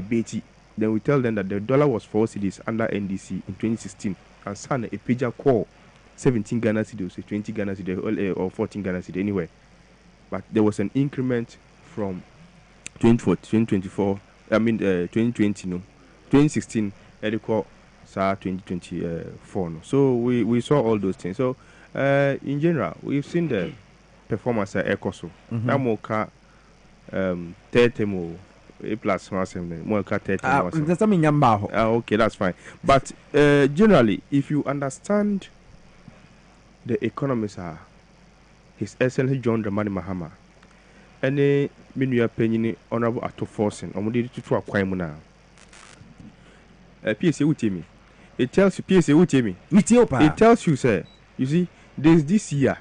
debate. Then we tell them that the dollar was 4 cedis under NDC in 2016, and San a pager call 17 Ghana cedis, 20 Ghana cedis, or 14 Ghana cedis anyway. But there was an increment from 2024. I mean 2020, no, 2016. Call 2024. No. So we saw all those things. So in general, we've seen the performance at Ecoso. That more 30 more. A plus more 30 okay, that's fine. But generally, if you understand the economists are His Excellency John Dramani Mahama, any minua penny honorable Ato Forcing, or Mudi to acquire Muna. Piesie Okrah. It tells you, Piesie Okrah. It tells you, sir, you see, there's this year,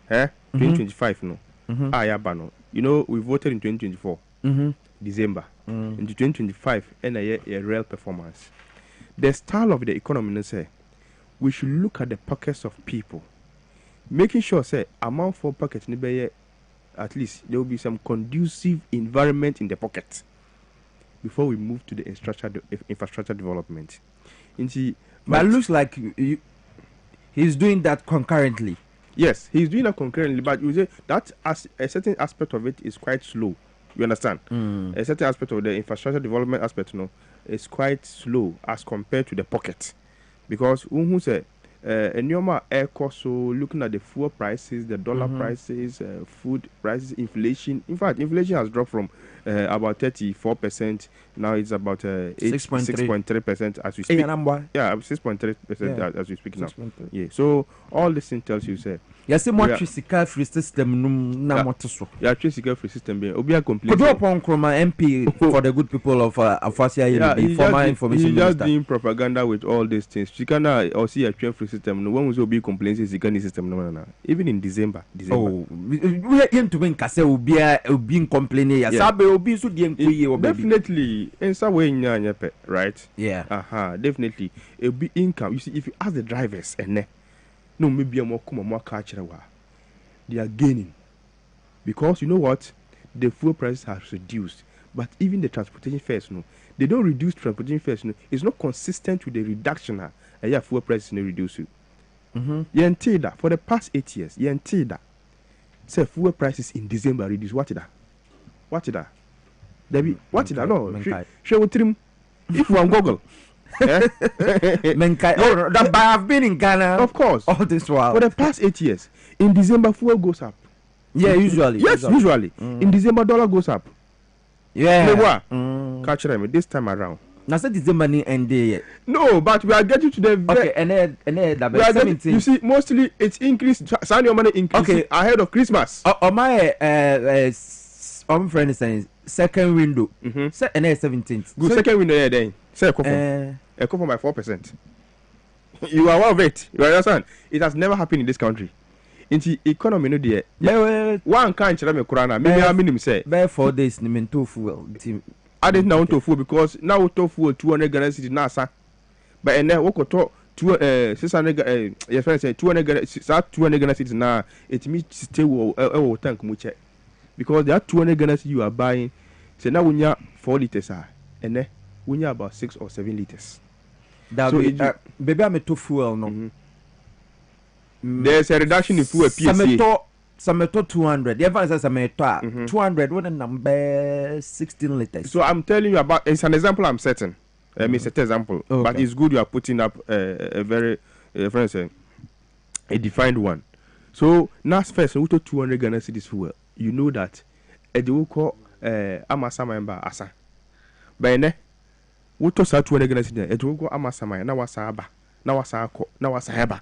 2025, no, Ayabano. You know, we voted in 2024. December into 2025 and a real performance. The style of the economy say we should look at the pockets of people, making sure say amount for pockets at least there will be some conducive environment in the pocket before we move to the infrastructure development. But it looks like he's doing that concurrently. Yes, he's doing that concurrently, but you say that as a certain aspect of it is quite slow. You understand? A certain aspect of the infrastructure development aspect, is quite slow as compared to the pocket, because who say Nyoma air cost, so looking at the fuel prices, the dollar prices, food prices, inflation. In fact, inflation has dropped from about 34%. Now it's about 6.3% as we speak. Yeah, 6.3% as we speak now. Yeah. So all this thing tells you, say. Yes, more physical free system. Yeah, physical free system. Obia complete. Could you upon Chroma MP for the good people of Afasia, former information minister? He's just doing propaganda with all these things. You can now see a free system. No one will be complaining. It's the system. No. Even in December. Oh, we are going to win Kase will be complaining. Definitely, in some way, right? Yeah. Definitely. It'll be income. You see, if you ask the drivers and no, maybe more culture. They are gaining because you know what, the fuel prices have reduced, but even the transportation fares, they don't reduce transportation fares. It's not consistent with the reduction. Fuel prices no reduce. That for the past 8 years, that say fuel prices in December reduce. What is that? Debbie, what is that? No, show trim. If one Google. But I've been in Ghana, of course, all this while. For the past 8 years, in December, fuel goes up. Yeah, usually. Yes, usually. In December, dollar goes up. Yeah. Catch them this time around. Now, say December end yet. No, but we are getting to the. Okay, and then you see, mostly it's increased. Sign your money increase ahead of Christmas. My friend is saying second window. And then 17th. Good, second window then. Say a for my 4%. You are one of it. You understand? It has never happened in this country. In the economy, no dear. One can't tell me Kurana. Maybe I mean say. By 4 days, ni men tofu. I didn't know tofu because now tofu 200 Ghana cedis nasa. But and then what to 600 yes friend say 200 Ghana 200 Ghana cedis na it means stay wo tank mu check because there are 200 Ghana cedis you are buying. Say now we 4 liters and then we about 6 or 7 liters. That so baby I'm to fuel no. There's a reduction in fuel Piesie. Sameto 200. The advance is Sameto 200 with a number 16 liters. So I'm telling you about it's an example I'm setting. It's an example, but it's good you are putting up a very a defined one. So now first we to 200 Ghana cedis fuel. You know that they will call Amasa member Asa. But ne we to 200 Ghana cedis. It will go Amasa member. Now wasaba. Now wasako. Now wasaheba.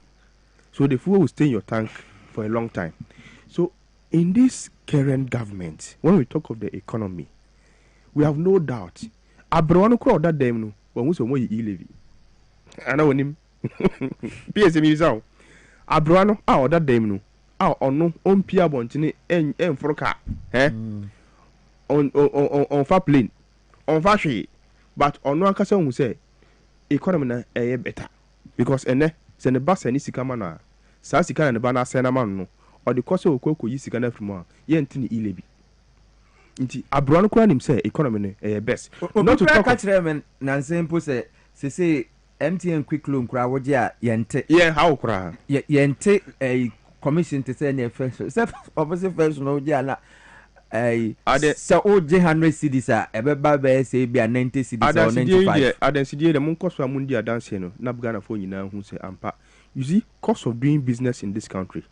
So the fuel will stay in your tank for a long time. So in this current government, when we talk of the economy, we have no doubt. Abrano crowd that them no when we say more levy. I know him. Piesie Okrah. Abrano that them no. On no pia bontini en froka. On fa plane. On fa she. But on no akasa who say economy na better. Because ene se ne basa ni sika mana. Sa sika na ba na se na man no. Or the cost of Coco is Ghana from ye ntini ilebi. Inti abroad ko anim say economy no best. Not to talk about Nancy mpo say MTN quick loan kura wo a yente. Yeah, how kura. Yente a commission to say near first. Say obviously first no dia na so o je 100 cedis a ebeba be say be 90 cedis or 95. Adansidie the mon cost amundi adanse no na Ghana for nyina hu say ampa. You see, cost of doing business in this country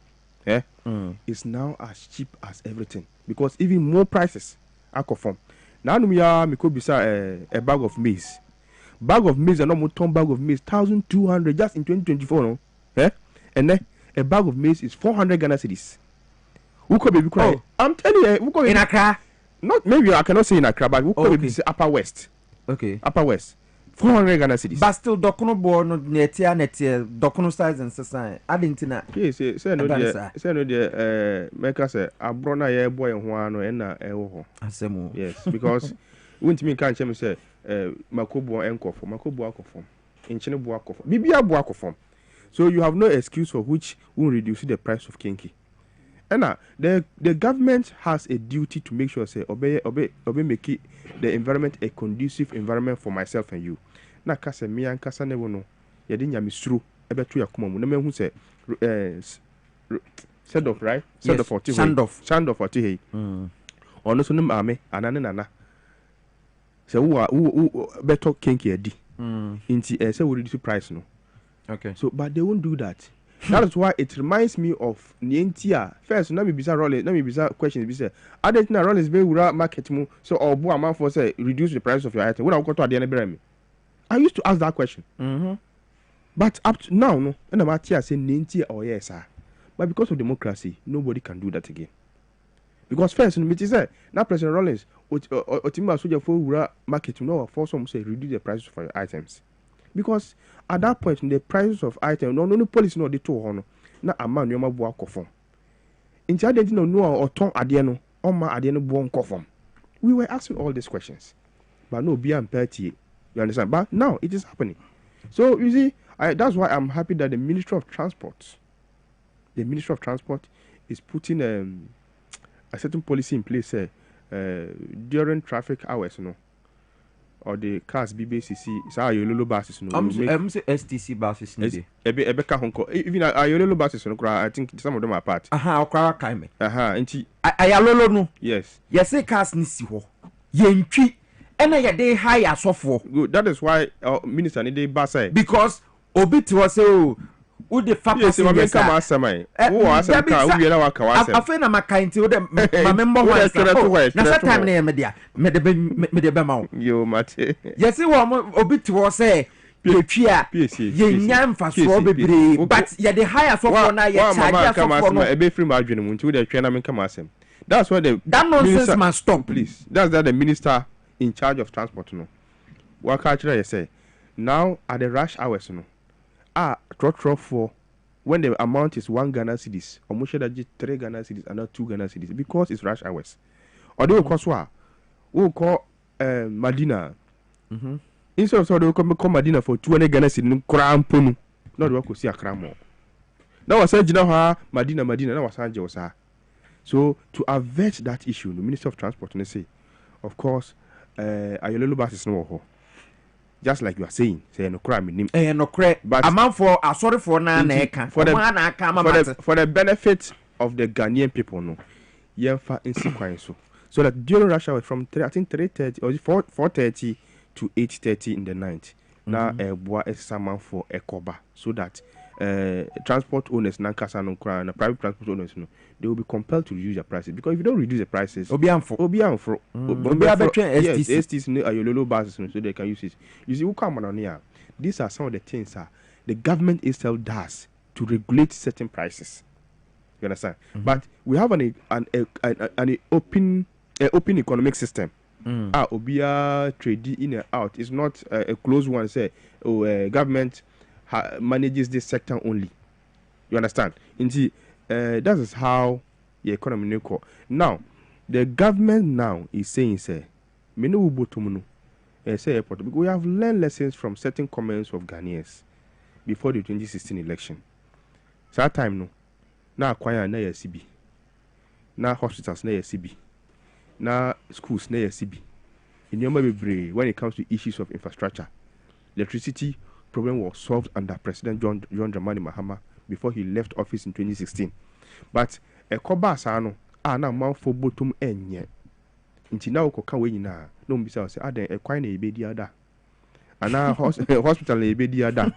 is now as cheap as everything because even more prices are confirmed. Now me could be a bag of maize. Bag of maize and no more ton bag of maize 1,200 just in 2024 no. And then a bag of maize is 400 Ghana cedis. Who could be crying? I'm telling you, who could be in Accra? Not maybe I cannot say in Accra, but who could be Upper West? Okay. Upper West. 400 Ghana cedis. But still, dokono born netia dokono size and society. Adintina. Yes, say no dear. Make us a brona ye boy and one and Asemo. Yes, because wouldn't me can't me say Makobo enko for Makobo form. In Chinabu form. Bibia Buako form. So you have no excuse for which will reduce the price of kinky. And now the government has a duty to make sure say obey make it the environment a conducive environment for myself and you. Na kasa me an kasa ne wono ye de nyame suru ebeto yakoma mu na me hu say said of right said of 40 sand of 40 hey ono so ne maame anane nana say wo beto kenki adi inti say we reduce price no. Okay, so but they won't do that. That is why it reminds me of Nientia. First, let me be Rollins. Let me be questions. Be say, I didn't know Rollins be market mu. So, or bo amount for say reduce the price of your item. When I go to the end, I used to ask that question. But up to now, no. And I'm at here saying Nientia or yes, sir. But because of democracy, nobody can do that again. Because first, it is now President Rollins or Timba Soldier for market no for some say reduce the prices for your items. Because at that point, the prices of items, no policy no the two hono. Na ama nyoma bo akofom. Inti ade no no or ton ade no, oma ade no bo nkofom. We were asking all these questions, but no be empathy. You understand? But now it is happening. So you see, that's why I'm happy that the Ministry of Transport is putting a certain policy in place during traffic hours, you know. Or the cars BBCC, so Ayololo buses no. I'm say STC buses no. Ebeka honko. Even Ayololo buses no. I think some of them are part. Okra kaime. Nti Ayololo no. Yes. Yes, say cars ni si ho. Yentwi. Ena ye dey high asofo. Good. That is why minister need dey bus because obi ti was say oh who the fat person yes come asamai who asam ka who yela waka wasem afa na makanti wo de ma member one na that time na me de be ma yo mate yes wo obi ti wo say petwa ye nya mfaso bebre but ye the higher for na ye charge for no e be free ma adwene mu nti wo de twa na me come asem. That's why that nonsense must stop, please. That's that the minister in charge of transport no waka actually say now at the rush hours no trot for when the amount is 1 Ghana cedis, or much that 3 Ghana cedis and not 2 Ghana cedis because it's rush hours. Or they will call Madina. Instead of so they will come Madina for 200 Ghana cedis, Krampunu. Not the work see a cramo. Now I said, Madina, now was Anjosa. So to avert that issue, the Minister of Transport they say, of course, Ayololo bus is no. Just like you are saying, say no crime in him. No crap. But amount for sorry for for the benefit of the Ghanaian people, no. Yenfa in sequence so that during rush hour from 3:30 or 4:30 to 8:30 in the night. Now boy is someone for a coba so that transport owners nankasa no cry and private transport owners no they will be compelled to reduce their prices because if you don't reduce the prices obianfo yes STC no Ayololo buses so they can use it. You see who come on here, these are some of the things the government itself does to regulate certain prices. You understand? But we have an open economic system. Obia trade in and out. It's not a closed one. Say, government manages this sector only. You understand? Indeed, that is how the economy works. Now, the government now is saying, say, say because we have learned lessons from certain comments of Ghanaians before the 2016 election. So that time no, now acquire na CB, now hospitals na CB. na schools na CB. In your brain, when it comes to issues of infrastructure, electricity problem was solved under President John Dramani Mahama before he left office in 2016. But a kobasano na man for bottom enye. Inti na ukoka we nyina no mbisa say aden e kwan na ebedi ada. Ana hospital na ebedi ada.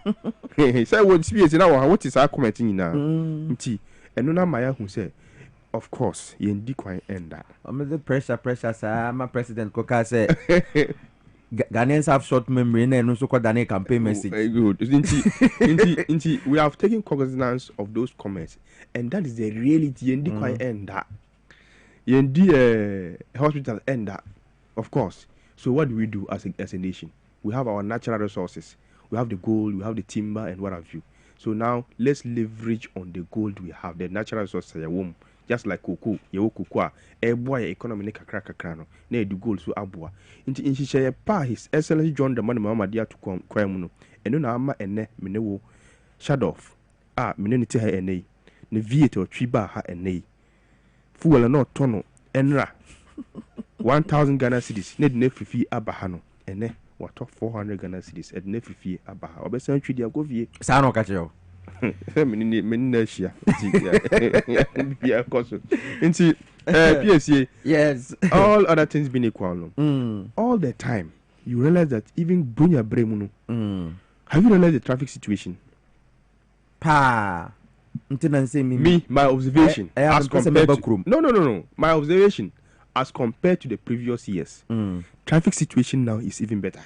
Say what space na what is our comment nyina. Inti eno na maya hu say of course yendi kwan enda. The pressure sir my president koka say Ghanaians have short memory and also called a campaign message. Very good. Inti, we have taken cognizance of those comments, and that is the reality. Yendi kwan enda. Yendi hospital enda, of course. So what do we do as a nation? We have our natural resources. We have the gold, we have the timber, and what have you. So now let's leverage on the gold we have, the natural resources. Just like cocoa, cocoa, boy economy ne kakra no. Na edu gold so aboa. Inti inhihye pa His Excellency John Dramani Mahama dia to kwan mu no. Eno na ama ene me ne wo shadow off. Me ne ti ha ene. Ne V8 twi ba ha ene. Fuel na tono enra 1000 Ghana cedis. Ne de ne fifi aba ha no. Ene wato 400 Ghana cedis. E de ne fifi aba ha. Obesan twi dia go vie. Sa no ka che Meninasia. Piesie. Yes. All other things being equal. All the time, you realize that even Bunya Bremuno. Have you realized the traffic situation? Pa. Me, my observation. As compared to, no. My observation as compared to the previous years. Traffic situation now is even better.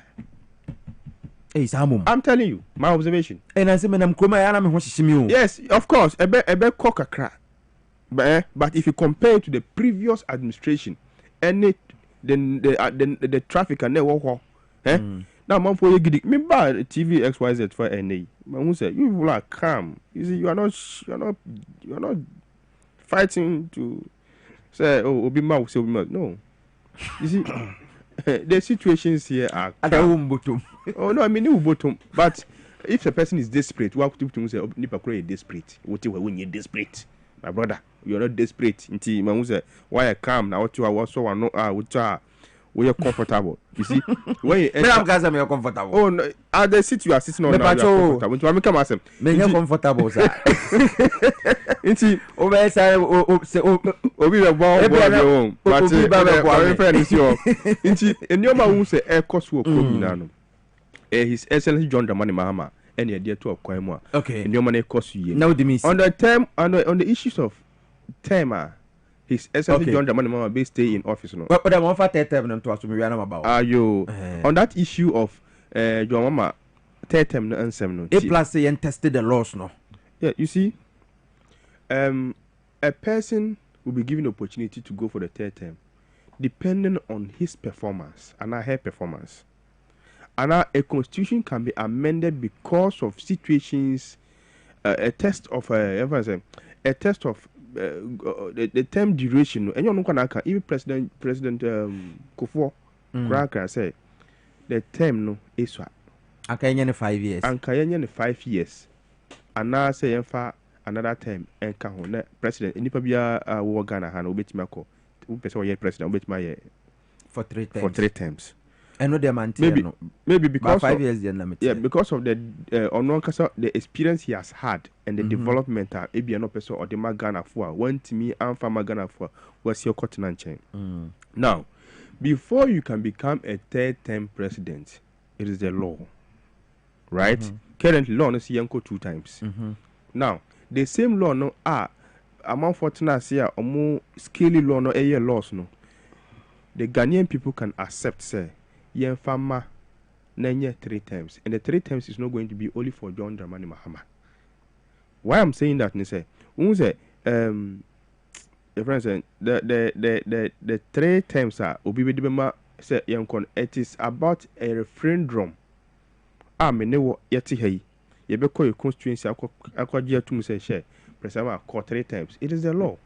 I'm telling you, my observation. And I say, yes, of course, ebe kokakra. But if you compare it to the previous administration, the traffic and now man for you me buy TV XYZ for NA. Man say you are calm. You see, you are not fighting to say obi ma say obi ma. No, you see. The situations here are oh no, I mean bottom. But if a person is desperate, what to say nipa kro is desperate. What you when you desperate, my brother, you are not desperate. Inti man say why I calm now what you are so no we are comfortable. You see, when you I'm comfortable. Oh no, at the seat you are sitting on now, you are comfortable. To make myself, me comfortable, sir. Inti over say obi be born home, but my friend is your. Inti enoma who say air cost wo komina no. His Excellency John Dramani Mahama and the idea to of Kwaimwa. Okay. Enoma na cost you. Now the miss on the issues of term. His Excellency John Dramani Mahama be stay in office no. But I'm offer 3 term to us me about. On that issue of John Mama 3 term no ansem no. A plus say and tested the laws no. Yeah, you see, a person will be given opportunity to go for the 3rd term, depending on his performance and her performance. And a constitution can be amended because of situations, a test of the term duration. And you know, even President Kufuor Okrah say the term no is what. Anka 5 years. Anka 5 years. And now say another term and can president. Any pabia war Ghana han obetima ko. Person ye president obetima for 3 terms. For 3 terms. And no them maybe because 5 of, years because of the the experience he has had and the development ebi no person or the Ghana for want me and farmer Ghana for was your continent chain. Now, before you can become a 3rd term president, it is the law. Right? Currently law no see yanko 2 times. Now, the same law no among fortunate say omo scaly law no a year loss no. The Ghanaian people can accept say yen farmer 3 times, and the 3 times is not going to be only for John Dramani Mahama. Why I'm saying that, ni say, the friend said the 3 times are obibedibema say yankon. It is about a referendum. Me ne wo yeti hey. You be call your constituency akwaje to say share. President call 3 times. It is the law,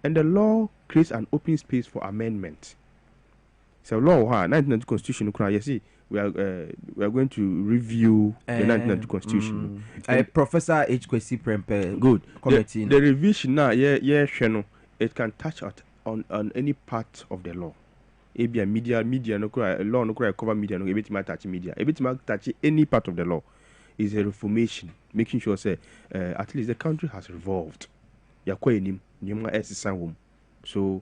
and the law creates an open space for amendment. So law 1992 constitution you see we are going to review the 1992 constitution. Professor H. Kwesi Prempe good committee. The revision now it can touch on any part of the law. Maybe a media no law no cover media no bit touch media. A bit touch any part of the law is a reformation, making sure say at least the country has revolved. So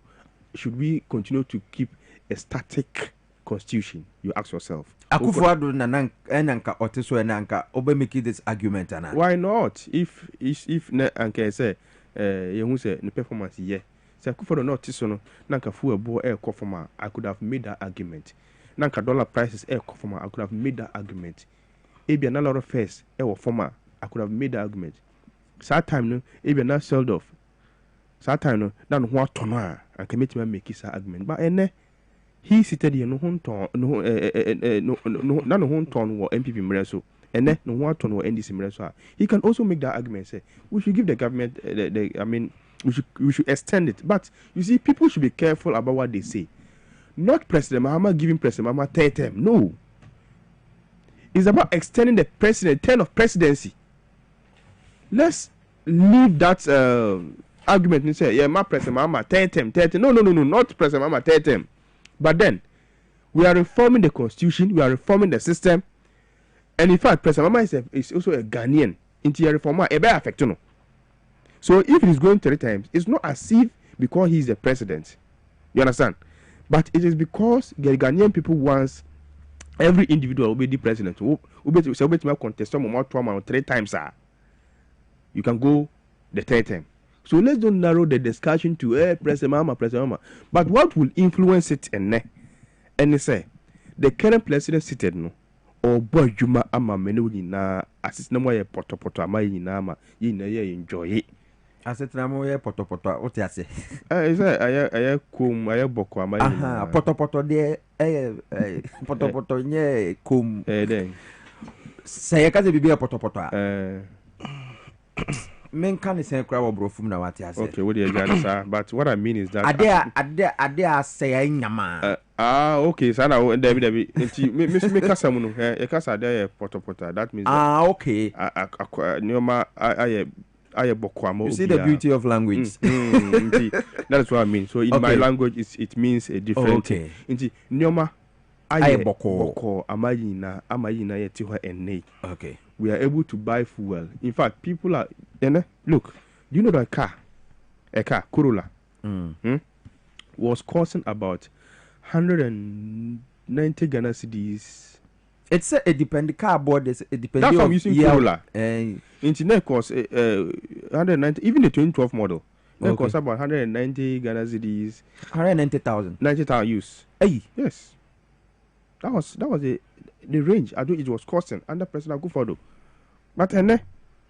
should we continue to keep a static constitution? You ask yourself. Akufo-Addo nanka oteso nanka obe make this argument ana. Why not? If anka say you say the performance yeah. Say Akufo-Addo not tiso no nanka fuel bo conforma, I could have made that argument. Nanka dollar prices conforma, I could have made that argument. Maybe another lot of face former, I could have made that argument. Sad time no, maybe not sold off. Sad time no, na no ho tono and can make his argument. But he seated here no ton no ton or MPP mreso. And no one ton or NDC mreso. He can also make that argument say we should give the government we should extend it. But you see, people should be careful about what they say. Not President Mahama giving President Mahama third term. No. It's about extending the term of presidency. Let's leave that argument and say, yeah, my President Mahama third term. No, not President Mahama third term. But then, we are reforming the constitution, we are reforming the system, and in fact, President Mahama is also a Ghanaian. Into a reformer, a better affect no. So if it is going 3 times, it's not as if because he is the president. You understand? But it is because the Ghanaian people wants every individual will be the president. Who contest 3 times. You can go the 3rd time. So let's don't narrow the discussion to President Mahama. But what will influence it and say the current president seated no or boy Juma ama menu na assist no more poto ama yina ama yina ye enjoy it. Asset na mo ye poto what you say? Is I kum I boko ama yina. Poto de poto nye kum then. Say ka bibi poto men can say crowd bro from na what you say. Okay, what do you sir? But what I mean is that ade say nyama. Okay, so now David me kasa mu no e kasa dey poto that means okay. Nyoma I you see the beauty of language. That's what I mean. So in my language it means a different thing. Nti nyoma aye boko amayina yeti ho enne. Okay. We are able to buy fuel. In fact, people are look, do you know that a car Corolla was costing about 190 Ghana cedis. It's a depend car board. It depends. That's why I'm using Corolla. Internet cost 190. Even the 2012 model. It cost about 190 Ghana cedis. 190,000. 90,000 use. Hey. Yes. That was the range. I think it was costing under President Akufo-Addo. But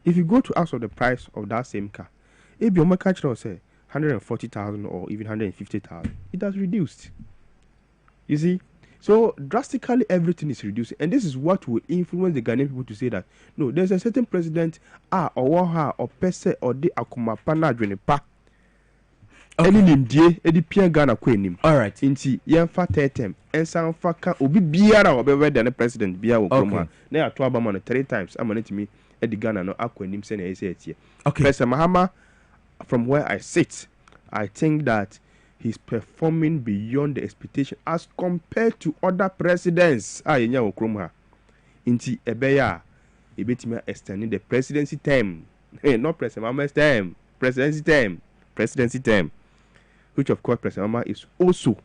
if you go to ask for the price of that same car, if your market will say 140,000 or even 150,000, it has reduced. You see, so drastically everything is reducing, and this is what will influence the Ghanaian people to say that no, there's a certain president or pese or de akumapana adwenipa. Any nimdie edi pia Ghana ko enim. All right. Inti yemfa tetem ensan fa ka obi biara obebe the president bia wo kroma na ya to abama no 3 times amane timi edi Ghana no akọ enim se na ese etie. Okay. President Mahama, from where I sit, I think that he's performing beyond the expectation as compared to other presidents. Yenya wo kroma. Inti ebeya ebetimi extending the presidency term. Not President Mahama's term, presidency term. Which of course President Mahama is also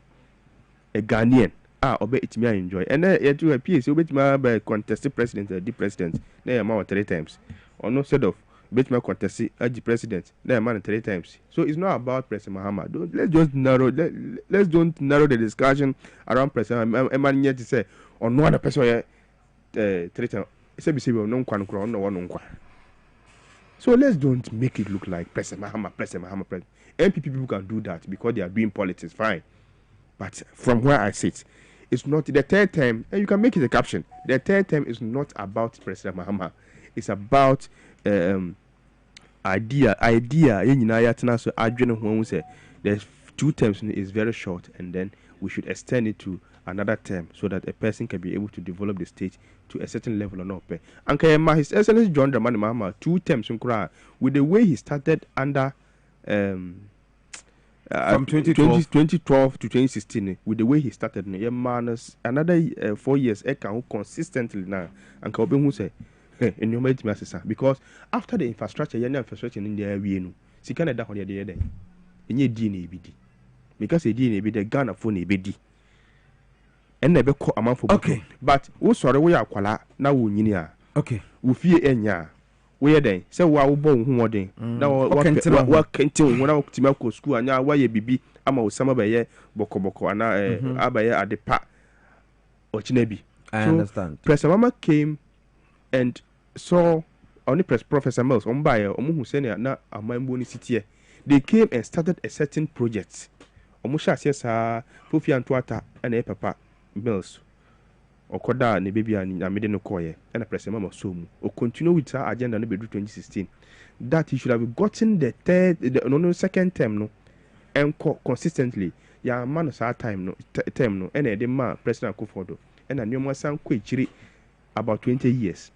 a Ghanaian. Obe itimi enjoy. And then to a Piesie Okrah be contested president, the president. Na ma 3 times. Or no set of betma contested the president. Na ma 3 times. So it's not about President Mahama. Let's don't narrow the discussion around President Mahama. Yet to say on one person 3 times. Say be no kwan kro no one nkwa. So let's don't make it look like President Mahama. MPP people can do that because they are doing politics, fine. But from where I sit, it's not the 3rd term, and you can make it a caption. The 3rd term is not about President Mahama. It's about idea. So there's 2 terms is very short, and then we should extend it to another term so that a person can be able to develop the state to a certain level or not. And His Excellency John Dramani Mahama 2 terms with the way he started under from 2012 to 2016 with the way he started minus another 4 years consistently now and can be say in your because after the infrastructure in the area no see can that on the other day in your DNA BD because a DNA be the Ghana phone BD and never call a man for okay but we sorry we are kwala now we okay we fear enya where then say wa wo bon hu odin na wa kentin wona optimal ko school anya wa ye bibi ama osama ba ye bokoboko ana abaye adepa ochinabi. I understand. Professor Mama came and saw only Professor Mills on by omu senior na amambo ni city. They came and started a certain project. Omu sha sa Fufi Antoata and papa Mills. Okoda ne baby and amede no koye and Professor Mama so mu o continue with her agenda no be 2016 that he should have gotten the second term no and consistently ya man sa time no term no and the man President Akufo-Addo and anyoma san kwechiri about 20 years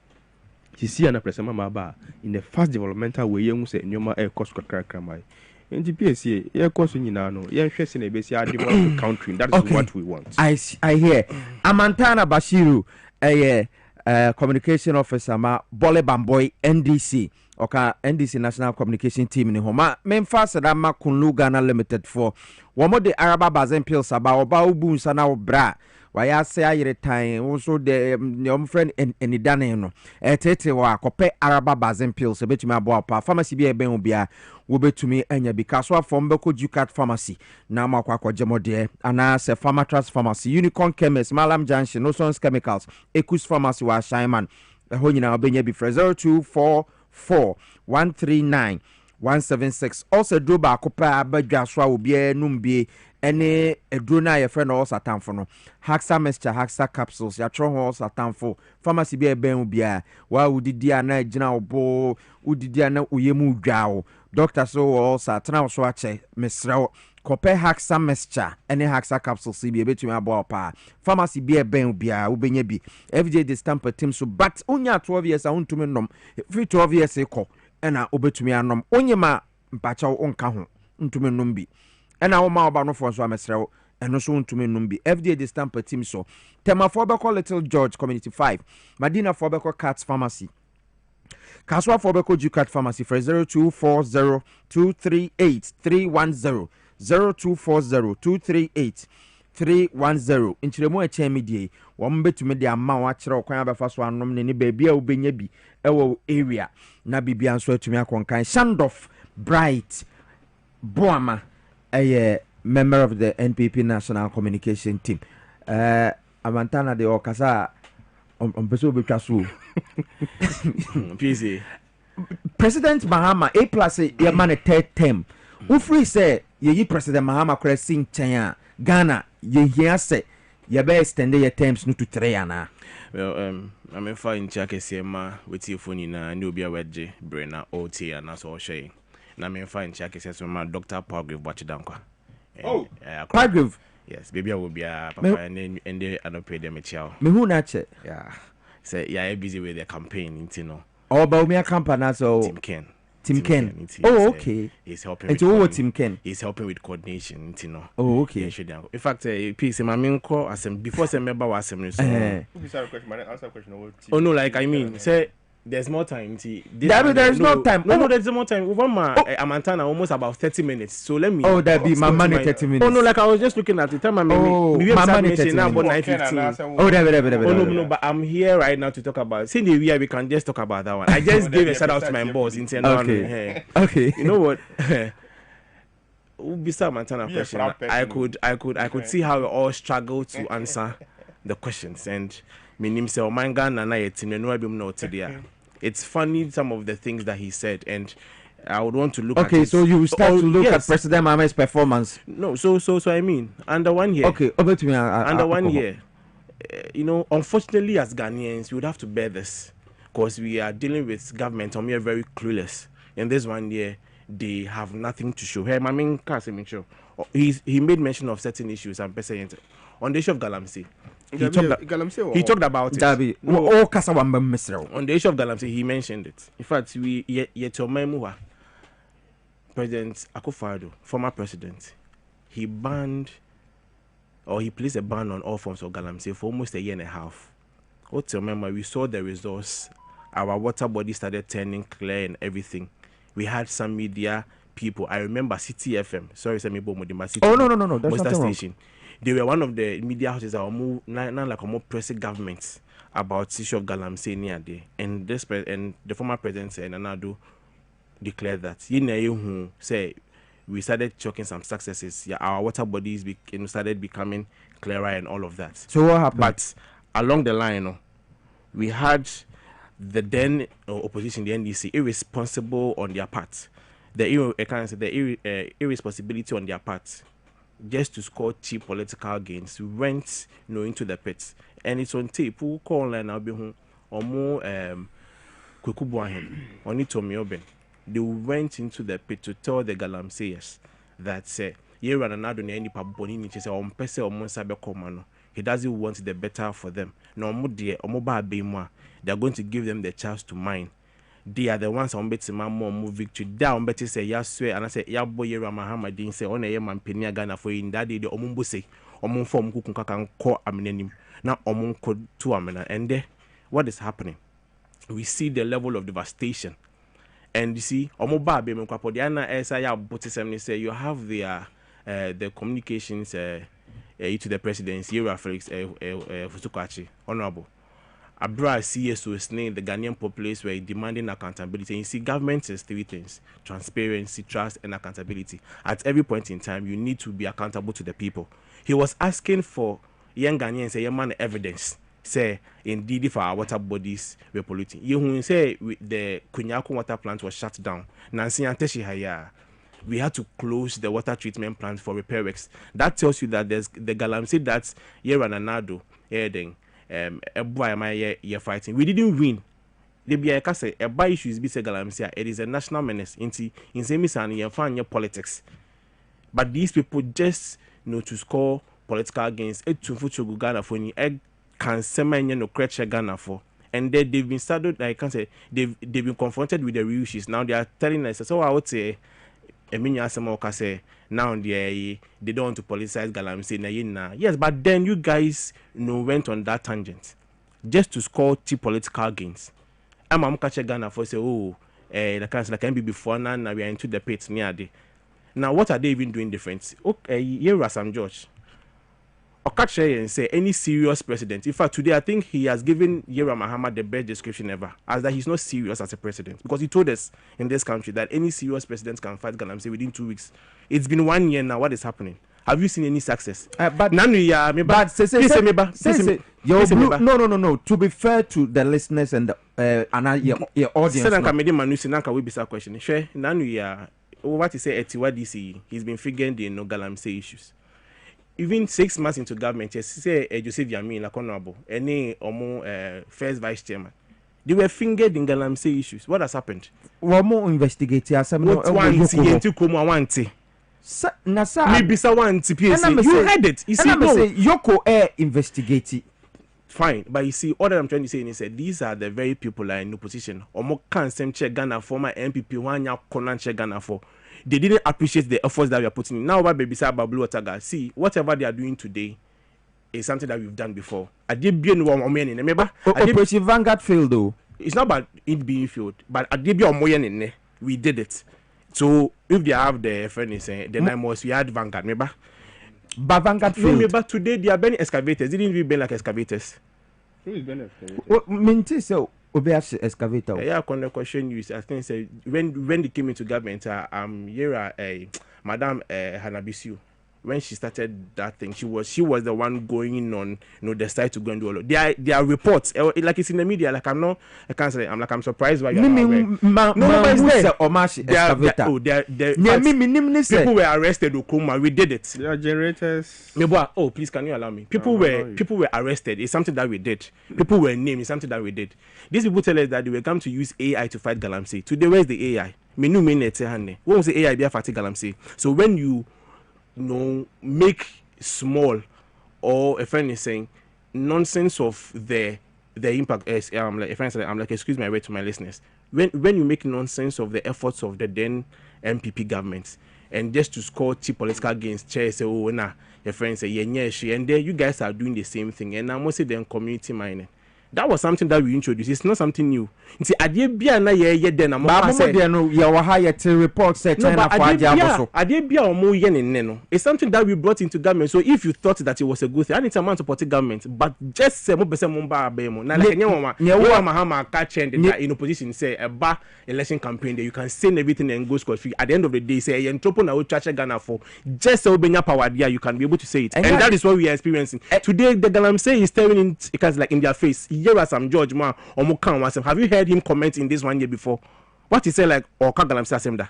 he see an President Mama ba in the first developmental way yen say anyoma e cost kakra mai nti Piesie ye cost nyina no yen hwese na be see a develop country that is okay. What we want. I hear Amantana Bashiru communication officer ma Bole Bamboy NDC oka NDC National Communication Team ni homa memfa sada ma Kunlu Ghana Limited for womo de Araba Bazen Pills aba oba ubu sana obra waya se ayire tan also de your friend enidane no etete wa kope Araba Bazen Pills betumi abo apa pharmacy bi eben obia wo betumi anya bi kaso afom beko Ducat Pharmacy na makwa kwajemode ana se Pharmatrust Pharmacy Unicorn Chemist Malam Junction No Sons Chemicals Ekus Pharmacy wa Shaiman ho nyina obenya bi 0244139176 also do ba kopa abadwa so a obia numbie ene eduro na ye friend all satanfo no Haxa Mixture Haxa Capsules ya tro ho satanfo pharmacy bi eben obia wa udidi ana gina obo udidi ana oyemu dwao doctor so all satana so ache mesrew kope Haxa Mixture ene Haxa Capsules bi betumi abo pa pharmacy bi eben obia ubenya bi everyday the stamp team so but onya 12 years a untumi nom free 12 years eko ena obetumi anom onyema mpacha onka ho ntumi nom bi ena wo ma oba no fo so amesrew eno so ntumi nom bi everyday the stamp team so tema for be call Little George Community 5 Madina for be call Cats Pharmacy Kaswa for be call Ducat Pharmacy for 0240238310 0240238310 inchiremu echemidie wo mbetumi de ama wa kire okwan abefa so anom ne baby a obenya bi ewo area na bibia nso atumi akonkan Shandoff Bright Boama member of the NPP National Communication Team Amantana de okasa ompeso betwa so Piesie President Mahama A+ ye man third term wo free say ye President Mahama cressing China Ghana ye here say ye be extend your terms no to 3 ana well I'm fine check ma with your phone na and obi a wedge brain OT and so shey na me fine check say ma Dr. Pargrave Bachidankwa oh Pargrave yes baby I will be papa and they pay them a chow me who na che yeah say yeah busy with the campaign you know oh about me a campaign so Tim Ken. Oh, okay. He's helping. And to Tim Ken. He's helping with coordination, you know. Oh, okay. In fact, Piesie, my main call as before some member was some. Answer question. Oh no, like I mean, say there's more time. There's no time. No, there's more time. Over my Amantana almost about 30 minutes. So let me. Oh, that be my money 30 minutes. Oh no, like I was just looking at the time. My money 30 now about 9:15. Oh, no, but I'm here right now to talk about. See the we can just talk about that one. I just gave a shout out to my boss in okay. You know what? Besides Amantana question, I could see how we all struggle to answer the questions and. Meaning say Omanga na yet no abim no today. It's funny some of the things that he said and I would want to look at okay, so you start to look at President Mahama's performance. No, so I mean, under 1 year. Okay, over to me. Under 1 year. You know, unfortunately as Ghanaians, we would have to bear this because we are dealing with government and we are very clueless. In this 1 year, they have nothing to show. Hey, I mean, he made mention of certain issues and on the issue of Galamsey. He talked about it. On the issue of Galamsey, he mentioned it. In fact, President Akufo-Addo, former president, he banned or he placed a ban on all forms of galamsey for almost a year and a half. What remember, we saw the results. Our water body started turning clear and everything. We had some media people. I remember City FM. Sorry, City. Oh no. That's Monster nothing station. They were one of the media houses that were more pressing governments about the issue of galamsey near there. And the former president said, Nanado declared that say we started chalking some successes. Yeah, our water bodies started becoming clearer and all of that. So what happened? But along the line, we had the then opposition, the NDC, irresponsible on their part. The irresponsibility on their part, just to score cheap political gains, went into the pits. And it's on tape. Who call online now? Be or more Kwekubuahen or Nitomi Oben. They went into the pit to tell the galamseyers that say ye ran another any paboni niche or pese or monsabe komano. He doesn't want the better for them. No more dear or mobile bema. They are going to give them the chance to mine. They are the ones on betting more victory down. Betty say yes swear and I say ya boy Ramahama didn't say on a man penia Ghana for in that day the omumbo say omum form kukunka call aminim now omum code to amena and there what is happening? We see the level of devastation. And you see, Omoba be Mkwapodiana Esaya Botisem say you have the communications to the presidency, Felix Fusukachi, Honorable. Abra CSO's name, the Ghanaian populace were demanding accountability. And you see, government is three things: transparency, trust, and accountability. At every point in time, you need to be accountable to the people. He was asking for young Ghanaians, say, young man, evidence. Say indeed if our water bodies were polluting. You say the Kunyaku water plant was shut down. Nancy Anteshi Haya. We had to close the water treatment plant for repair works. That tells you that there's the galamsey that's Yerananado, Erding, you're fighting. We didn't win. The BIA say a by issues be galamsey. It is a national menace. In Semisan, you find politics. But these people just know to score political gains. To future Ghana for any can semanya no creature Ghana for, and then they've been started. I can say they've been confronted with the real issues. Now they are telling us. So I would say, say now they don't want to politicize galamsey. Yes, but then you guys went on that tangent just to score cheap political gains. I'm catch Ghana for say the council like can be before now we are into the pits near day. Now what are they even doing different? Okay, here are some George. Okache and say any serious president. In fact, today I think he has given Yera Mahama the best description ever, as that he's not serious as a president, because he told us in this country that any serious president can fight galamsey within 2 weeks. It's been 1 year now. What is happening? Have you seen any success? But no. To be fair to the listeners and your audience, question. What you say at DC? He's been figuring the galamsey issues. Even 6 months into government, say Joseph Yami like honorable, any first vice chairman, they were fingered in galamsey issues. What has happened? One more investigator. What one see to come one see. Maybe someone to Piesie. You heard it. You see, Yoko air investigate. Fine, but you see, all that I'm trying to say is that these are the very people that are in opposition. Omo can same check Ghana former MPP one ya konan check Ghana for. They didn't appreciate the efforts that we are putting in. Now, what baby say about Blue Water Gas? See, whatever they are doing today is something that we've done before. I did be on Moyen in remember. Operation Vanguard failed though. It's not about it being failed, but I did be on Moyen in we did it. So if they have the furnace, then I must we had Vanguard, remember. But Vanguard failed. Remember today they are burning excavators. They didn't even burn like excavators. Who is burning excavators? Minty so Obeas excavator. Yeah, I question you. I think say when they came into government, Madam Hanabisu, when she started that thing, she was the one going on, the side to go and do all of their reports. Like it's in the media. Like I can't say. I'm surprised why you're not people were arrested. Okuma, we did it. There are generators. Oh, please, can you allow me? People were arrested. It's something that we did. People were named. It's something that we did. These people tell us that they were come to use AI to fight galamsey. Today, where's the AI? What was the AI be fighting galamsey? So when you make small or if anything nonsense of the impact as I'm like excuse my way to my listeners, when you make nonsense of the efforts of the then MPP government and just to score cheap political gains. Chair say, oh, nah, your friends say, yeah, and then you guys are doing the same thing. And I'm mostly then community mining. That was something that we introduced. It's not something new. See, idea bia na ye then I'm say no ya wa ha yet report say China for aja idea bia omo ye ne no. It's something that we brought into government. So if you thought that it was a good thing, I need someone to support government, but just say mo pese mo ba abemo. Na like nyewa ma catch and in opposition say a ba election campaign there you can say everything and go scot free. At the end of the day say entropo na we chacha Ghana for just say obenya power there you can be able to say it. And that is what we are experiencing. Today the Galamsey is staring in because like in their face. Here was some George Ma or Mokan was have you heard him comment in this 1 year before? What he said like or Galamsey asem da?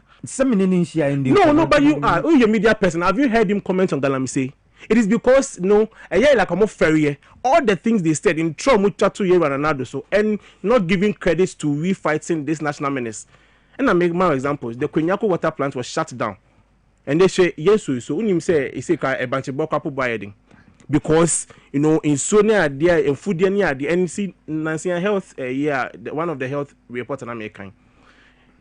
No, but you are your media person. Have you heard him comment on Galamsey? It is because no, a year like a more ferry, all the things they said in Trump to year and another so and not giving credits to we fighting this national menace. And I make my examples. The Kwenyako water plant was shut down. And they say yes, so unim say a bunch of bokapo buying. Because you know in Sonia there in food near the NC Nancy Health one of the health reports in America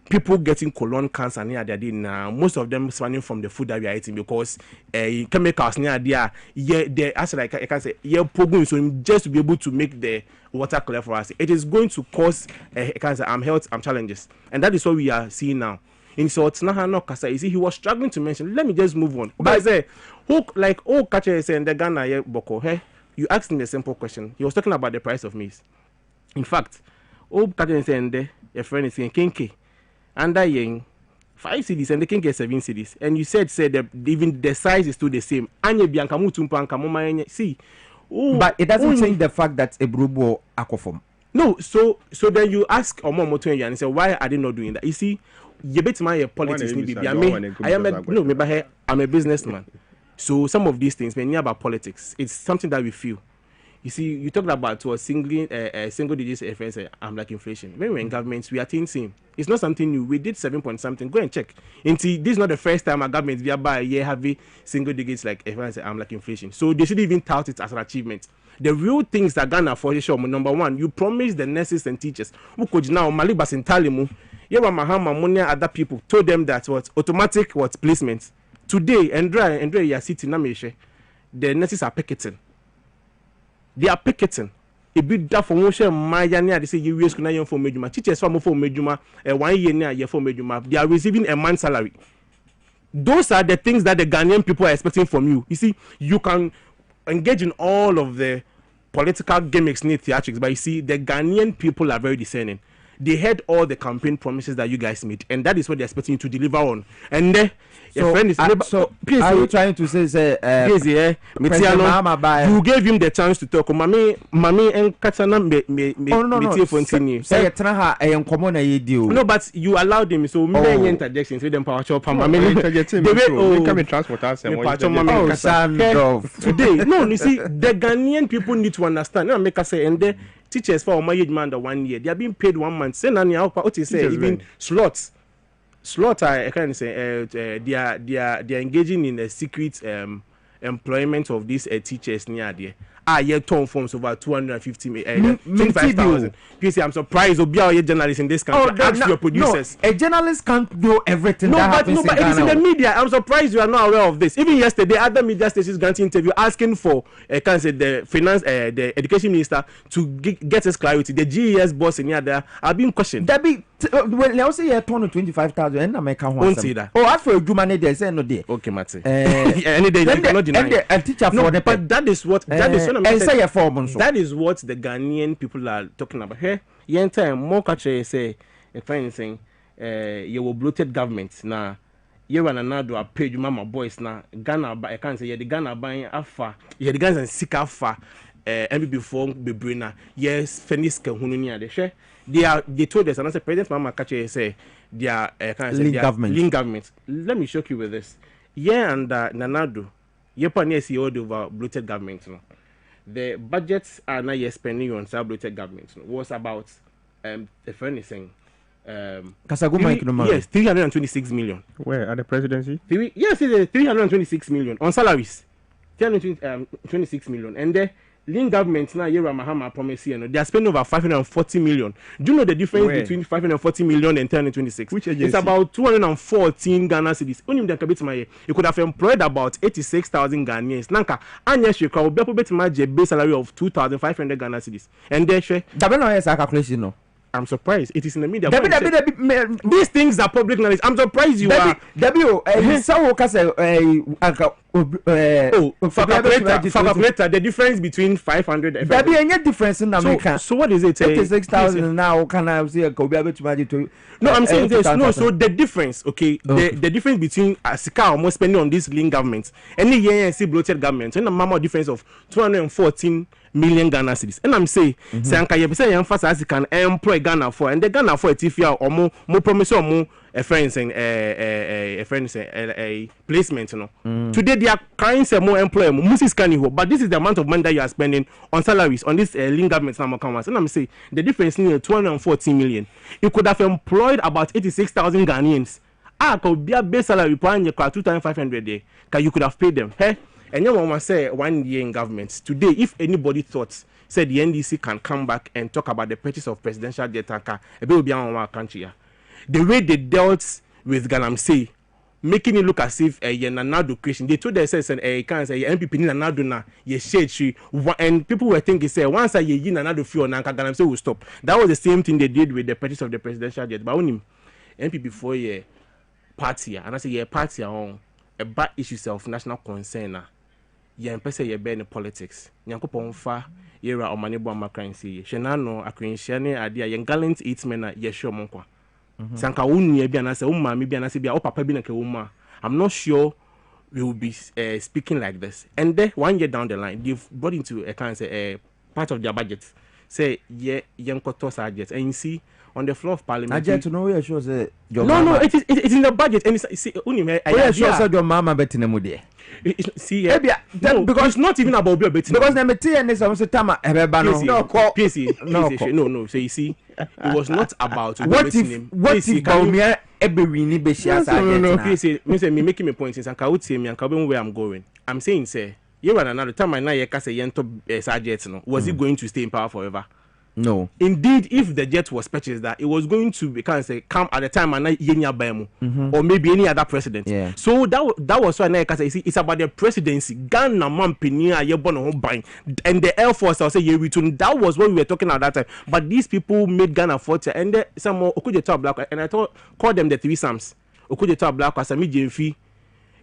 people getting colon cancer near there now most of them spanning from the food that we are eating because chemicals near there they as like I can say pogun so just to be able to make the water clear for us it is going to cause cancer health challenges and that is what we are seeing now. In so no kasa you see he was struggling to mention let me just move on but I say who like catcher is saying the Ghana boko hey you asked him a simple question he was talking about the price of maize in fact catcher is saying your friend is saying kinky and that yen 5 cedis and the kinky 7 cedis and you said that even the size is still the same anye bianca mutumpanka mama see but it doesn't change the fact that a brubo aquaform no so then you ask Omomoto and say why are they not doing that you see you bet my politics I'm a businessman so some of these things when you about politics it's something that we feel you see you talked about to a single digit offense I'm like inflation when we're in government we are thinking same it's not something new we did 7 point something go and check and see this is not the first time a government we are by a year having single digits like offense I'm like inflation so they should even tout it as an achievement. The real things that Ghana for sure number one you promise the nurses and teachers who could now malibas in talimu Yewa Mahama money other people told them that what automatic what placement today Andre ya city na meshe the nurses are picketing they are picketing a bit that for motion maya near they say you use kuna yon for medjuma teachers for medjuma 1 year near year for medjuma they are receiving a month's salary. Those are the things that the Ghanaian people are expecting from you. You see you can engage in all of the political gimmicks need theatrics but you see the Ghanaian people are very discerning. They heard all the campaign promises that you guys made, and that is what they're expecting you to deliver on. And then your friend is Piesie, are you trying to say Piesie, you gave him the chance to talk. Mami and Katana no, but you allowed him so many interjections with them power chop. Today, no, you see, the Ghanaian people need to understand. Now make us say and then teachers for my man the 1 year they are being paid 1 month. Say nani what you say even slots. I can say they are engaging in a secret employment of these teachers near there. Yeah, torn forms over 25,000. Piesie, I'm surprised. Obia, journalists in this country. Ask your producers. No, a journalist can't do everything. But it is in the media. I'm surprised you are not aware of this. Even yesterday, other media stations granted interview asking for can say the finance, the education minister to get us clarity. The GES boss in here there are being questioned. That be when they say 25,000, and I make one say that. Oh, as for you, man, they say no day. Okay, Mate. Any day you cannot deny. A teacher for the but that is what that is. That is what the Ghanaian people are talking about. Here, yen time more country say a fine thing. You will bloated government now. You and another are paid mama boys now. Ghana, I can't say the Ghana buying alpha. You the guys and sick alpha. MB before Bebrina. Yes, Fenis Kahununia. They told us, and as a president, Mama Kache say they are lean government. Let me shock you with this. Yeah, and Nanado. Yepa near CEO over bloated government. No? The budgets are now you're spending on bloated government was about the friend is saying yes 326 million. Where at the presidency? Yes, 326 million on salaries. 326 million, and Lean government now, Yera Mahama promise here, they are spending over 540 million. Do you know the difference between 540 million and 1026? Which agency? It's about 214 Ghana cedis. Only the kabit my you could have employed about 86,000 Ghanaians. Nanka, Anya Sheka will be able to base salary of 2,500 Ghana cedis. And there, calculation, no. I'm surprised. It is in the media. These things are public knowledge. I'm surprised you are. For calculator, the difference between 500 and 500. Any difference in America. So what is it? 86,000 now. Can I say go be able to manage to? No, I'm saying this. No, so the difference, okay, the difference between Sika almost spending on this lean government, any ANC bloated government, and a mamma difference of 214 million Ghana cedis. And I'm saying, Sanka, you say emphasize can employ Ghana for, and the Ghana for if you are or more promise or more a friend saying a placement, you know. Today they are crying some more employment. Moses can you, but this is the amount of money that you are spending on salaries on this lean government now. And I'm saying the difference is 214 million. You could have employed about 86,000 Ghanaians. Could be a base salary per year, 2,500 there. You could have paid them. Hey, and you want to say 1 year in government today. If anybody thought said the NDC can come back and talk about the purchase of presidential jet tanker, it will be on our country. The way they dealt with Ghana, say, making it look as if a Nanado creation. They told themselves a can't say MPP Nanado na ye shade she, and people were thinking say once a ye Nanado few on Ghana say will stop. That was the same thing they did with the purchase of the presidential jet. But only MPP before ye party and I say ye party on a bad issues of national concern. Ye empese ye bear in politics. Nyankopon fa yera or manebo amakransi. Shenano akrinshane idea ye gallant 8 men ye sure monkwa. Sanka unye bi anase umma bi anase bi o papa bi na ke umma. I'm not sure we will be speaking like this. And then 1 year down the line, they've brought into a kind of a part of their budget. Say young budget, and you see on the floor of parliament. I just know where sure say no, it's in the budget, and it's see only I sure said your mama betting mo there. See, no, because it's not even about betting. Because them tea and this almost tama no. So you see, it was not about what if Baumia Ebewini Beshia. No. Piesie, me making me point is and would say me and where I'm going. I'm saying say you and another time I know you can say yento sergeant no. Was it going to stay in power forever? No. Indeed, if the jet was purchased, that it was going to be come at the time and Yenya Bemu or maybe any other president. Yeah. So that was why I say it's about the presidency. Ghana Mampenia Yebono buying and the Air Force. I'll say you return. That was what we were talking about that time. But these people made Ghana forte and some more Okujeto Black and I call them the three Sams. Okujeto Black as a medium fee.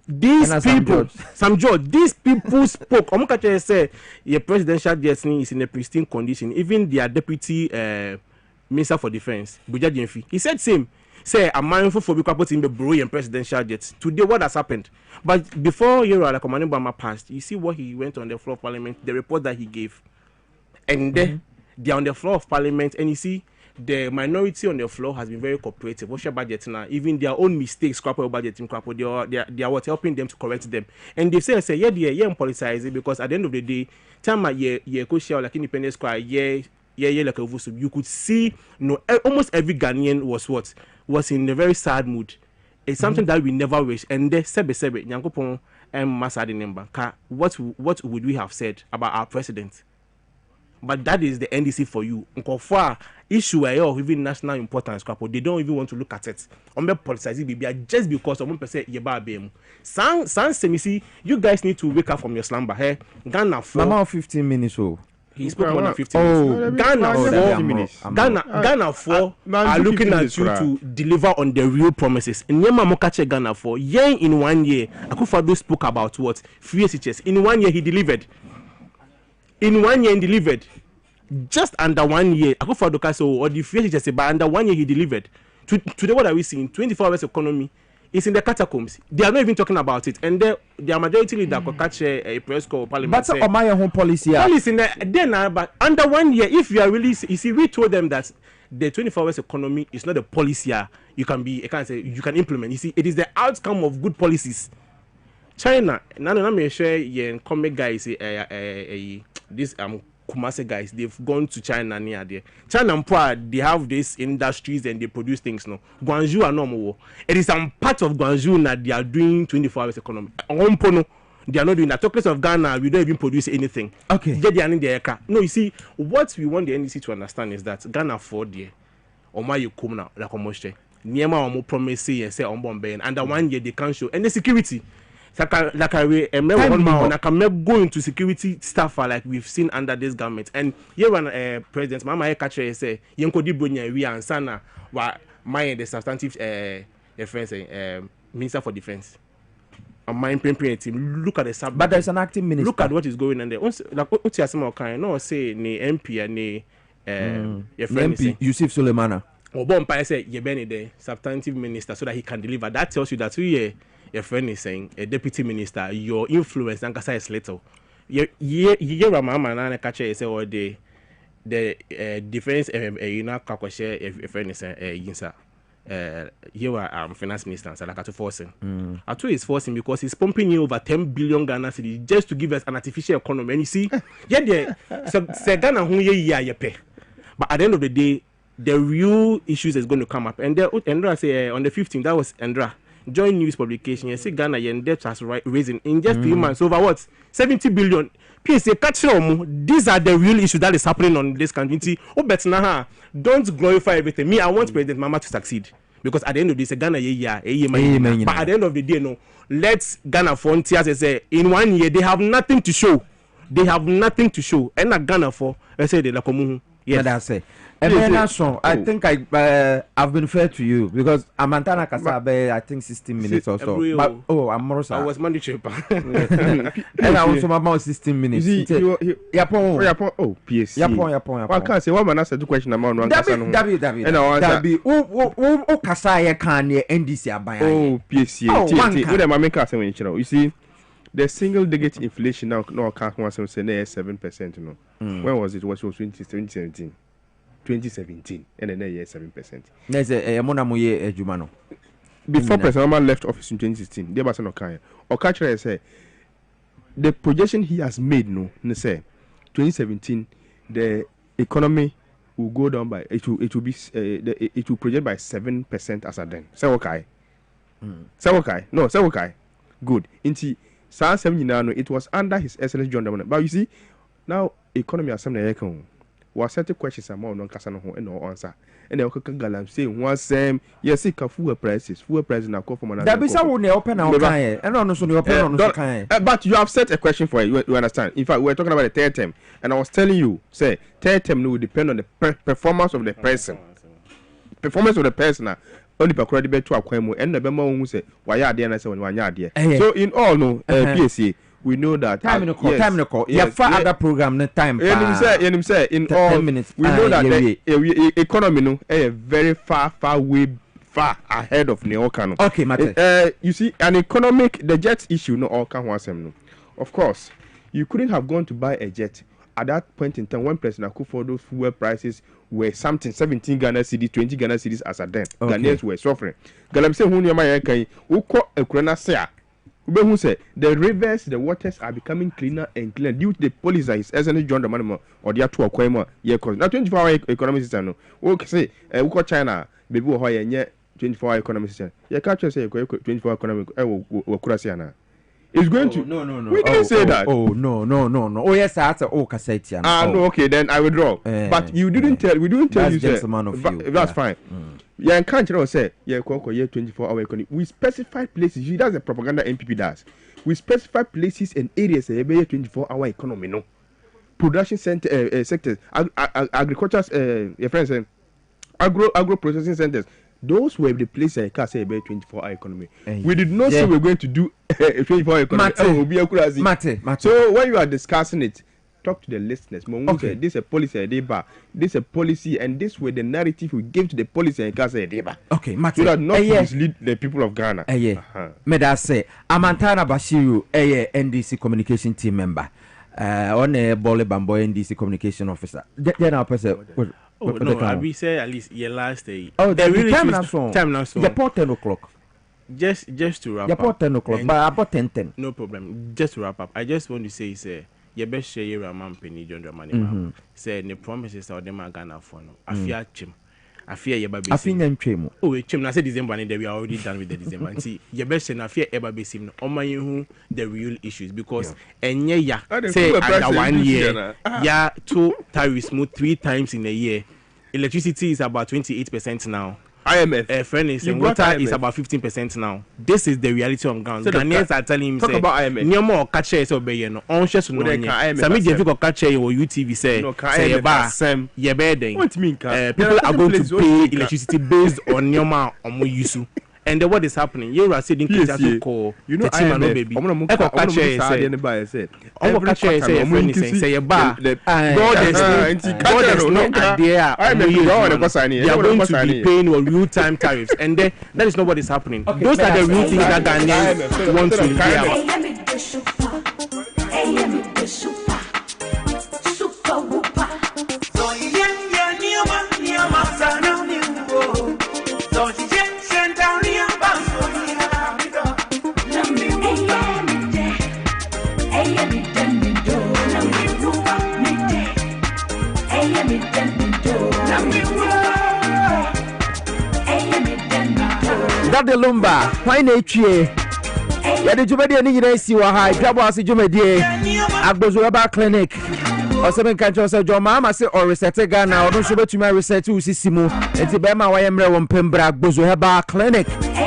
These people, Sam George, these people spoke. Omukache said, your presidential destiny is in a pristine condition. Even their deputy minister for defense, Buja Jenfi, he said same. Say, I'm mindful for because in the bureau and presidential jets. Today, what has happened? But before the commanding Bama passed, you see what he went on the floor of parliament, the report that he gave, and then they're on the floor of parliament, and you see. The minority on the floor has been very cooperative. What's your budget now? Even their own mistakes, budgeting, they are what helping them to correct them. And they say, politicize it because at the end of the day, time share like Independence Square, like a you could see almost every Ghanaian was in a very sad mood. It's something that we never wish. And they sebe Nyankopon and Masadi Nemba. What would we have said about our president? But that is the NDC for you. Nkofwa issue of even national importance, they don't even want to look at it. Just because someone say yeba bem. See, you guys need to wake up from your slumber. Hey, Ghana for Mama 15 minutes. Oh, he spoke more than 15 minutes. Ghana for are looking at you to deliver on the real promises. In Yema Mokache Ghana for in 1 year, Akufo-Addo spoke about what free SHS. In 1 year he delivered. In 1 year he delivered. Just under 1 year, Akufo-Addo or the free SHS, but under 1 year he delivered. Today, what are we seeing? 24 hours economy is in the catacombs. They are not even talking about it, and their majority leader could catch a press call parliament. But on my home policy, but under 1 year, if you are really, you see, we told them that the 24 hours economy is not a policy you can be, I can't say you can implement. You see, it is the outcome of good policies. China, now me share yeah, comic guys, this Kumase guys, they've gone to China near there. China and they have these industries and they produce things now. Guangzhou are no more. It is some part of Guangzhou that they are doing 24 hours economy. They are not doing that. Talkers of Ghana, we don't even produce anything. Okay. Get the Okrah. No, you see, what we want the NDC to understand is that Ghana for the or my you come now, like almost Niema or more promise and say on Bombay, and the 1 year they can't show and the security. Like I can go into security stuff like we've seen under this government. And here when President Mama Catcher say Yanko di Bunya we and Sana were my the substantive defense Minister for Defense. My team look at the sub, but there's an acting minister. Look at what is going on there. Like what you are kind no say ni MP and ni your friend MP Yusuf Sulemana or Bompire say you be the substantive minister so that he can deliver. That tells you that your friend is saying a deputy minister your influence and is little. You mama na catch say or the defense you know share a friend is yinsa. Here are finance minister so like to forcing. I told he's forcing because he's pumping in over 10 billion Ghana cedis just to give us an artificial economy. And you see, so Ghana who ye pay. But at the end of the day, the real issues is going to come up. And Endra say on the 15th, that was Endra. Joint news publication, you see Ghana and debt has risen in just 3 months over what? 70 billion. Piesie Okrah, these are the real issues that is happening on this country. Oh, but now don't glorify everything. Me, I want President Mama to succeed because at the end of this, Ghana but at the end of the day, no, let's Ghana frontiers say in 1 year they have nothing to show. They have nothing to show. And not Ghana for let's say the Lakomu. Yes, that's it. And then that song, I think I've been fair to you because Amantana Kasabe, I think 16 minutes or so. But, I'm more I was Monday Chepa. And I also about 16 minutes. Yapon. Oh, Piesie. Yapon. I can't say one man asked the question about one. David. And I answer. Oh, Kasaya can NDC Abaya. Oh, Piesie. What am I making? You see, the single digit inflation now can't want to say 7%. You know, when was it? Was 2017. 2017 and then 7%. There's a monamoye Jumano. Before President Obama left office in 2016, there was an Okrah say the projection he has made say 2017 the economy will go down by it will project by 7% as a then. Say okay. Good. Inti San 7 it was under his excellence John Dramani. But you see now economy has some was certain questions among non Casano and no answer. And the Galam say one same yes, fuel prices now call from another. That be someone open and open but you have set a question for you understand. In fact, we're talking about the third term, and I was telling you, say third term will depend on the performance of the person. Performance of the person only per credit to acquire and the Bema who say why are there and I say when you're there. So in all PSA. We know that time no call. Yeah, for other program no time. And say in all 10 minutes. We know that the economy no very far ahead of Neokano. Okay, Mate. You see, an economic the jet issue no all can want no. Of course, you couldn't have gone to buy a jet at that point in time when President Akufo those fuel prices were something 17 Ghana cedis, 20 Ghana cedis as a then. Okay. Ghanaians were suffering. Galam say who nyama yakai uko ekrona say who say the rivers, the waters are becoming cleaner and cleaner due to the policy that is essentially John Dramani or the actual Kwema year cause. Now 24-hour economic system no. Okay, say uko China baby wo ye 24-hour economic system. You can't say 24-hour economic wo it's going to no. We didn't say that. No. Oh yes, that's Kasaitia. No, okay, then I withdraw. But you didn't tell. We didn't tell you. That's fine. Yeah, can't say yeah, 24-hour economy. We specify places. That's the propaganda MPP does. We specify places and areas that 24-hour economy. No, production sectors, agriculture. Your friends say agro processing centers. Those were the places I can say about 24-hour economy. We did not say we're going to do a 24-hour economy. Mate. So when you are discussing it, talk to the listeners. Okay. This is a policy, this is a policy, and this way the narrative we give to the policy and can say okay, Mate. So that not mislead the people of Ghana. May I say, Amantana Bashiru, NDC communication team member, on a Bole Bambo NDC communication officer. Then I'll press I will say at least your last day. Oh, the really time now. The port 10 o'clock. Just to wrap up. The port 10 o'clock, but about 10. No problem. Just to wrap up, I just want to say, your best share your man penny John Dramani. Say the promises of them are Ghana for no. I fear him. I fear you baby. I think I'm trim. Oh, Chim, I said December, and we are already done with the December. See, your best and I fear ever be seen on my who the real issues because and yeah, say under 1 year, yeah, 2 tariffs smooth 3 times in a year. Electricity is about 28% now. IMF. Furnace and water is about 15% now. This is the reality on ground. So Ghanaians are telling him, talk about IMF. No more catch is obey no. On shares no. Some media people catch or UTV say ye bedding. What mean? People are going to pay electricity based on Nyoma or more use. And what is happening? You are saying to call. You know, I am baby. I'm catch say. I'm catch say bar. God is not there. They are going to be paying on real time tariffs, and that is not what is happening. Those are the real things that Ghanaians want to hear out. Dade Lumba, why na etwie? Ya de jumadi ni nyina si wa ha, Dwaboase jumadi. Agbozo Eba Clinic. Oseben kancho se jo mama se o reset Ghana, odun so betumi reset usisi mu. Enti be ma wa yemre wo mpembra Agbozo Eba Clinic.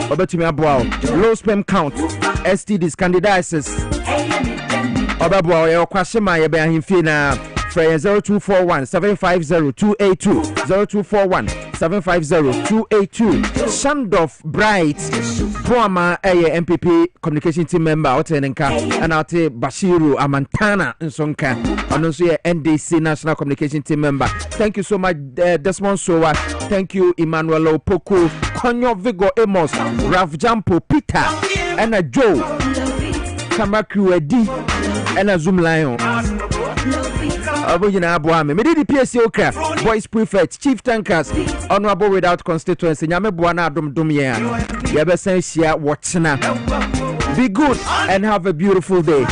Obetumi aboa o. Low sperm count, STDs, candidiasis. Obaboa o ye kwahye ma ye be ahemfie na. 0241 750 282 0241 750 282 Shandoff Bright Boama MPP communication team member Otenenka and Ate Bashiru Amantana Nsonka and also NDC national communication team member. Thank you so much Desmond Sowa. Thank you Emmanuel Opoku, Konyo Vigo Amos, Ralph Jampo, Peter and a Joe Kamaku Edi and a Zoom Lion. Abujina Abuame, Medidi Piesie Okrah, Voice Prefect, Chief Tankers, Honorable Without Constituency, Nyame Buana Dum Ye. Yebe Sensia Watchna. Be good and have a beautiful day.